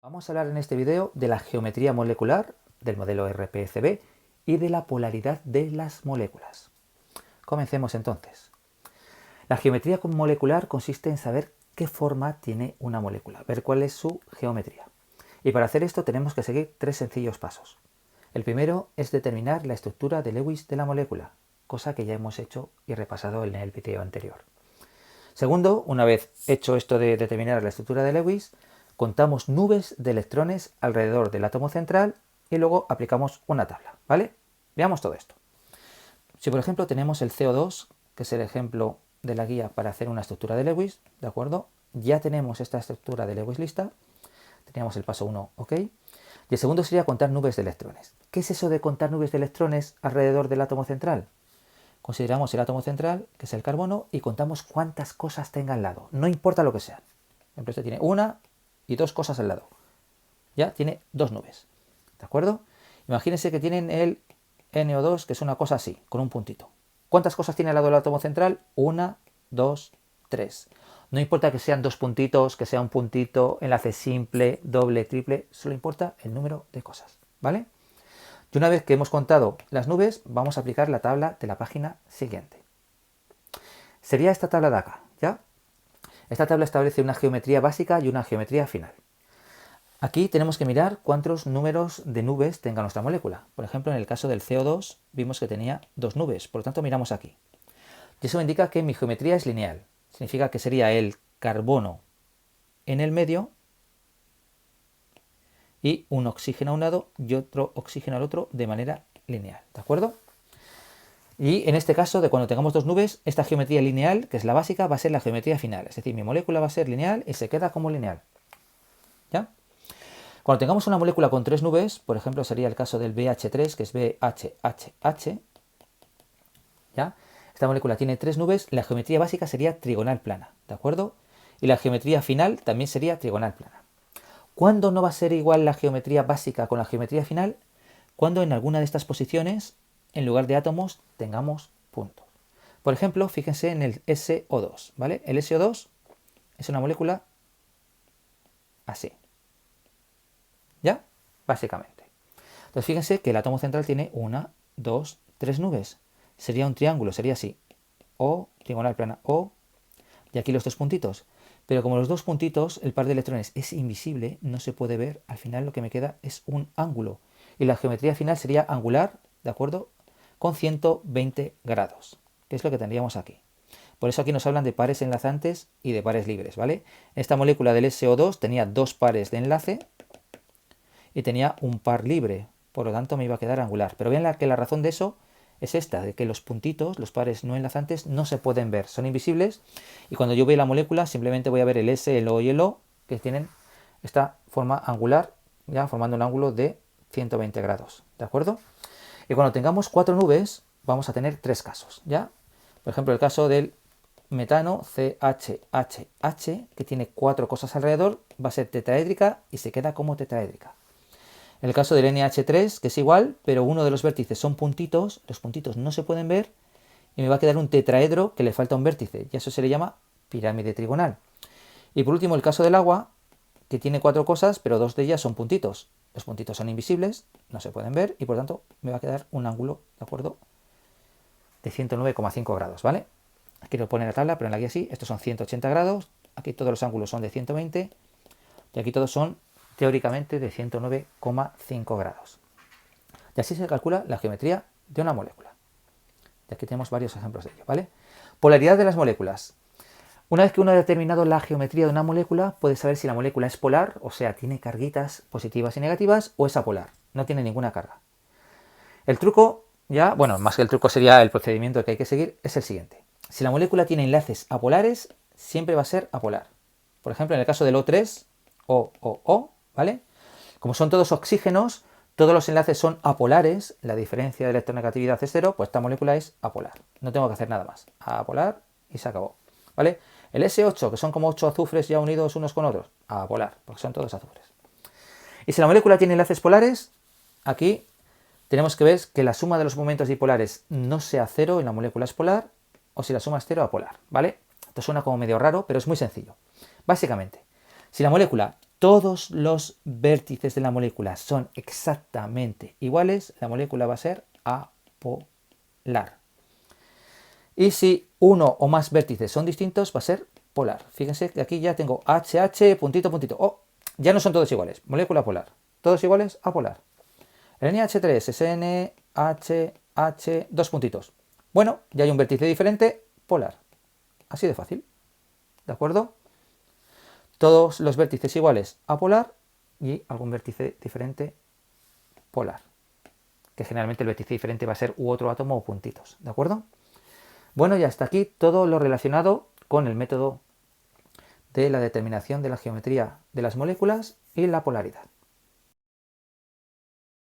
Vamos a hablar en este video de la geometría molecular del modelo RPCB y de la polaridad de las moléculas. Comencemos entonces. La geometría molecular consiste en saber qué forma tiene una molécula, ver cuál es su geometría. Y para hacer esto tenemos que seguir tres sencillos pasos. El primero es determinar la estructura de Lewis de la molécula, cosa que ya hemos hecho y repasado en el video anterior. Segundo, una vez hecho esto de determinar la estructura de Lewis, contamos nubes de electrones alrededor del átomo central y luego aplicamos una tabla, ¿vale? Veamos todo esto. Si por ejemplo tenemos el CO2, que es el ejemplo de la guía para hacer una estructura de Lewis, ¿de acuerdo? Ya tenemos esta estructura de Lewis lista, teníamos el paso 1, ¿ok? Y el segundo sería contar nubes de electrones. ¿Qué es eso de contar nubes de electrones alrededor del átomo central? Consideramos el átomo central, que es el carbono, y contamos cuántas cosas tenga al lado. No importa lo que sean. Por ejemplo, este tiene una y dos cosas al lado. Ya tiene dos nubes. ¿De acuerdo? Imagínense que tienen el NO2, que es una cosa así, con un puntito. ¿Cuántas cosas tiene al lado del átomo central? Una, dos, tres. No importa que sean dos puntitos, que sea un puntito, enlace simple, doble, triple, solo importa el número de cosas. ¿Vale? Y una vez que hemos contado las nubes, vamos a aplicar la tabla de la página siguiente. Sería esta tabla de acá, ¿ya? Esta tabla establece una geometría básica y una geometría final. Aquí tenemos que mirar cuántos números de nubes tenga nuestra molécula. Por ejemplo, en el caso del CO2 vimos que tenía dos nubes, por lo tanto miramos aquí. Y eso indica que mi geometría es lineal. Significa que sería el carbono en el medio y un oxígeno a un lado y otro oxígeno al otro de manera lineal, ¿de acuerdo? Y en este caso, de cuando tengamos dos nubes, esta geometría lineal, que es la básica, va a ser la geometría final. Es decir, mi molécula va a ser lineal y se queda como lineal. ¿Ya? Cuando tengamos una molécula con tres nubes, por ejemplo, sería el caso del BH3, que es BHHH, ¿ya? Esta molécula tiene tres nubes, la geometría básica sería trigonal plana, ¿de acuerdo? Y la geometría final también sería trigonal plana. ¿Cuándo no va a ser igual la geometría básica con la geometría final? Cuando en alguna de estas posiciones, en lugar de átomos, tengamos puntos. Por ejemplo, fíjense en el SO2, ¿vale? El SO2 es una molécula así. ¿Ya? Básicamente. Entonces fíjense que el átomo central tiene una, dos, tres nubes. Sería un triángulo, sería así. O, trigonal plana, O, y aquí los dos puntitos. Pero como los dos puntitos, el par de electrones es invisible, no se puede ver, al final lo que me queda es un ángulo. Y la geometría final sería angular, ¿de acuerdo? Con 120 grados, que es lo que tendríamos aquí. Por eso aquí nos hablan de pares enlazantes y de pares libres, ¿vale? Esta molécula del SO2 tenía dos pares de enlace y tenía un par libre, por lo tanto me iba a quedar angular. Pero vean que la razón de eso es esta, de que los puntitos, los pares no enlazantes, no se pueden ver, son invisibles, y cuando yo vea la molécula simplemente voy a ver el S, el O y el O, que tienen esta forma angular, ya formando un ángulo de 120 grados, ¿de acuerdo? Y cuando tengamos cuatro nubes, vamos a tener tres casos, ¿ya? Por ejemplo, el caso del metano CHHH, que tiene cuatro cosas alrededor, va a ser tetraédrica y se queda como tetraédrica. En el caso del NH3, que es igual, pero uno de los vértices son puntitos, los puntitos no se pueden ver, y me va a quedar un tetraedro que le falta un vértice, y eso se le llama pirámide trigonal. Y por último, el caso del agua, que tiene cuatro cosas, pero dos de ellas son puntitos. Los puntitos son invisibles, no se pueden ver, y por tanto me va a quedar un ángulo, ¿de acuerdo?, de 109,5 grados, ¿vale? Aquí lo pone en la tabla, pero en la guía sí, estos son 180 grados, aquí todos los ángulos son de 120, y aquí todos son teóricamente de 109,5 grados. Y así se calcula la geometría de una molécula. Y aquí tenemos varios ejemplos de ello, ¿vale? Polaridad de las moléculas. Una vez que uno ha determinado la geometría de una molécula, puede saber si la molécula es polar, o sea, tiene carguitas positivas y negativas, o es apolar, no tiene ninguna carga. El truco, ya, bueno, más que el truco sería el procedimiento que hay que seguir, es el siguiente. Si la molécula tiene enlaces apolares, siempre va a ser apolar. Por ejemplo, en el caso del O3, O, ¿vale? Como son todos oxígenos, todos los enlaces son apolares, la diferencia de electronegatividad es cero, pues esta molécula es apolar. No tengo que hacer nada más. Apolar y se acabó, ¿vale? El S8, que son como 8 azufres ya unidos unos con otros, apolar, porque son todos azufres. Y si la molécula tiene enlaces polares, aquí tenemos que ver que la suma de los momentos dipolares no sea cero en la molécula es polar, o si la suma es cero, apolar, ¿vale? Esto suena como medio raro, pero es muy sencillo. Básicamente, si la molécula todos los vértices de la molécula son exactamente iguales, la molécula va a ser apolar. Y si uno o más vértices son distintos, va a ser polar. Fíjense que aquí ya tengo HH, puntito, puntito. Oh, ya no son todos iguales. Molécula polar. Todos iguales, apolar. El NH3 es NHH, dos puntitos. Bueno, ya hay un vértice diferente, polar. Así de fácil. ¿De acuerdo? Todos los vértices iguales, apolar, y algún vértice diferente, polar. Que generalmente el vértice diferente va a ser u otro átomo o puntitos. ¿De acuerdo? Bueno, y hasta aquí todo lo relacionado con el método de la determinación de la geometría de las moléculas y la polaridad.